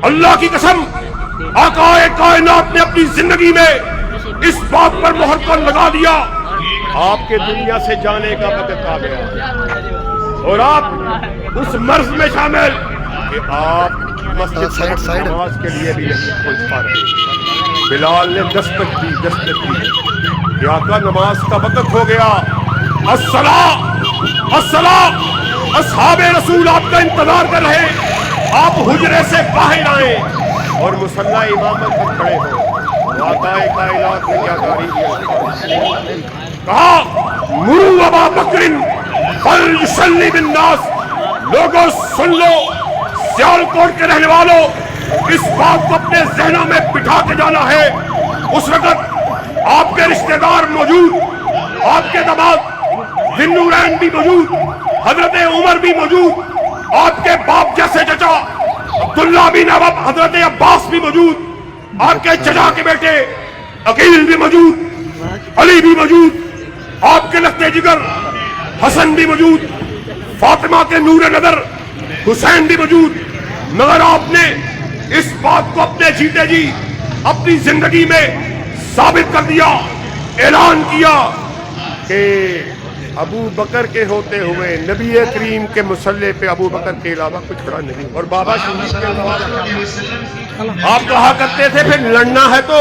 اللہ کی قسم آقائے کائنات نے اپنی زندگی میں اس بات پر مہر کر لگا دیا، آپ کے دنیا سے جانے کا وقت آ گیا، اور آپ اس مرض میں شامل کہ آپ مسجد میں نماز کے لیے بھی نہیں پہنچ پا رہے۔ بلال نے دستک دی کہ آقا نماز کا وقت ہو گیا، الصلاۃ الصلاۃ، اصحاب رسول آپ کا انتظار کر رہے، آپ حجرے سے باہر آئیں اور مصلی امامت پر کھڑے ہو۔ آقائے کائنات نے کیا تعریف کہا، مروا ابا بکر فلیصلی بالناس، لوگوں سن لو، سیالکوٹ کے رہنے والوں، اس بات کو اپنے ذہنوں میں بٹھا کے جانا ہے، اس وقت آپ کے رشتہ دار موجود، آپ کے داماد ذی النورین بھی موجود، حضرت عمر بھی موجود، آپ کے باپ جیسے چچا عبداللہ بن حضرت عباس بھی موجود، آپ کے چچا کے بیٹے عقیل بھی موجود، علی بھی موجود، آپ کے لگتے جگر حسن بھی موجود، فاطمہ کے نور نظر حسین بھی موجود، مگر آپ نے اس بات کو اپنے جیتے جی اپنی زندگی میں ثابت کر دیا، اعلان کیا کہ ابو بکر کے ہوتے ہوئے نبی کریم کے مصلی پہ ابو بکر کے علاوہ کچھ کھڑا نہیں۔ اور بابا شریف کے علاوہ آپ کہا کرتے تھے پھر لڑنا ہے تو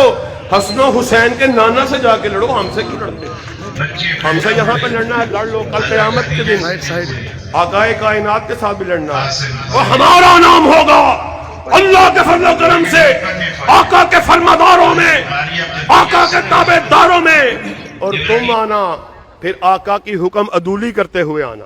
حسن و حسین کے نانا سے جا کے لڑو، ہم سے کیوں لڑتے؟ ہم سے یہاں پہ لڑنا ہے، لڑ لو، کل قیامت کے دن آقائے کائنات کے ساتھ بھی لڑنا ہے، وہ ہمارا نام ہوگا اللہ کے فضل و کرم سے، آقا کے فرمانبروں میں، آقا کے تابع داروں میں، اور تم آنا پھر آقا کی حکم عدولی کرتے ہوئے آنا۔